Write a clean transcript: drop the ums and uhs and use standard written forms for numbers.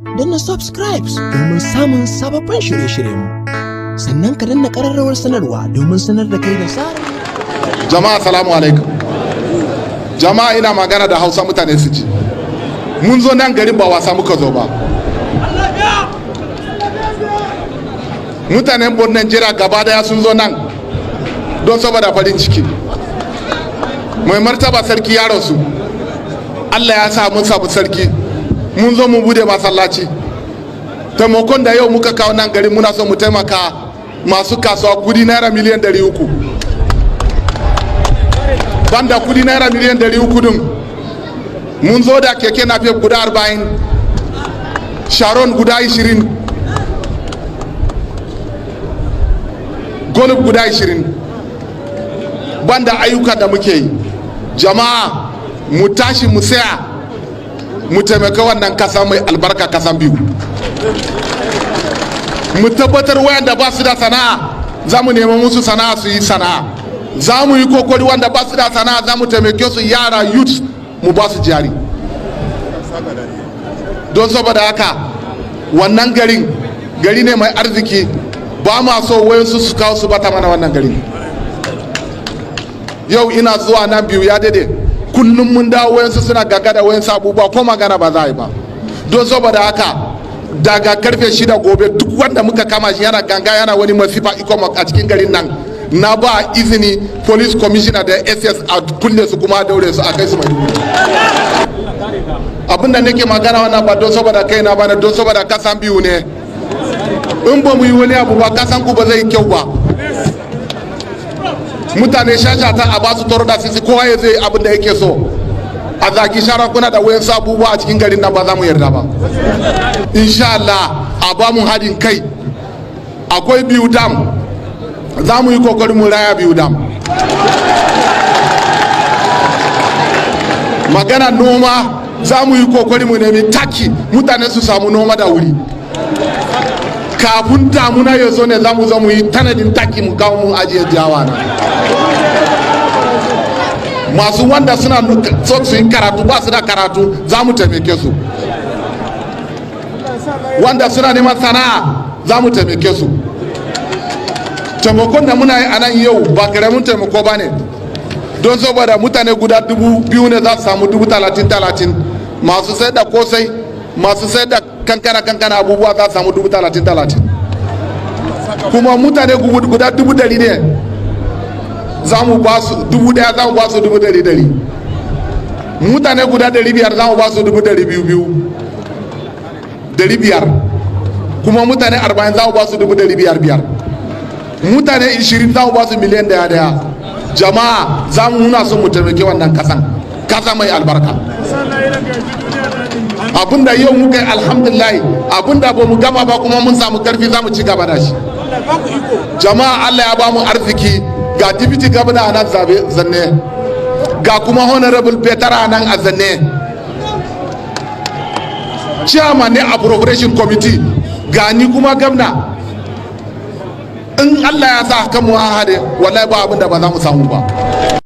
danna subscribe domin samun sababbin shirye-shiryenmu. Sannan ka danna ƙararrawar sanarwa domin sanar da kai da zarar. Jama'a salamu alaikum. Jama'a ina magana da Hausa mutane su ji. Mun zo nan garin ba wasa muka zo ba. Mutanen Borno Najeriya gaba daya sun zo nan don saboda farin ciki. Mai martaba sarki ya rasu. Allah ya sa mun samu sarki. Mun zo mu bude masallaci. Taimakon da yau muka kawo nan garin muna so mu taimaka masu kasuwa kudi naira miliyan 300. Banda kudi naira miliyan 300 din mun zo da keke napep guda 40, sharon guda 20, golf guda 20. Banda ayyuka da muke yi, jama'a mu tashi mu saya mu taimaka wannan kasa mai albarka, kasan biyu. Mu tabbatar wayanda ba su da sana'a za mu nema musu sana'a su yi sana'a. Za mu yi kokari wanda ba su da sana'a za mu taimake su, yara youth mu ba su jari. Don saboda haka wannan gari ne mai arziki, ba ma so wayansu su kawo su bata mana wannan gari. Yau ina zuwa nan biyu ya dade, kullum mun dawo wayansu suna gaga da wayansu abubuwa ko magana ba za a yi ba. Don saboda haka daga karfe 6 gobe duk wanda muka kama shi yana ganga yana wani masifa iko a cikin garin nan, na ba izini police commissioner da SS a kulle su kuma daure su a kai su mai. Abinda nake magana wannan ba don saboda kai na ba, don saboda kasan biyu ne. In ba mu yi wani abu ba kasan ku ba zai kyau ba. Mutane shashata a basu toro da sisi, kowa ya zai abin da yake so. A zaki sharakuna da wayan abubuwa a cikin garin nan ba za mu yarda ba. Insha Allah a ba mu haɗin kai. Akwai biyu dam, za mu yi kokari mu raya biyu dam. Magana noma, za mu yi kokari mu nemi taki mutane su samu noma da wuri. Kafin damuna ya zo ne za mu zo mu yi tanadin taki mu kawo mu ajiye jawa na. Masu wanda suna so su yi karatu ba su da karatu za mu taimake su. Wanda suna neman sana'a za mu taimake su. Taimakon da muna yi a nan yau ba karamin taimako ba ne, don saboda mutane guda 2,000 ne za su samu 30,000. Masu sai da kosai, masu sai da kankana abubuwa za su samu 30,000. Kuma mutane guda 100,000 ne za mu ba su 1,000, za mu ba su 100,000. Mutane guda 500 za mu ba su 200,000. Kuma mutane 40 za mu ba su 500,000. Mutane 20 za mu ba su miliyan 1. Jama'a za mu nuna sun mu taimake wannan kasa mai albarka. Abinda yau muka yi alhamdulillah, abinda ba mu gama ba kuma mun samu karfi za mu ci gaba da shi. Jama'a Allah ya ba mu arziki, ga deputy governor a nan zanne, ga kuma honorable petara a nan a zanne, chairman ne appropriation committee, ga ni kuma gwamna. In Allah ya sa kan mu hade wallahi ba abinda ba za mu samu ba.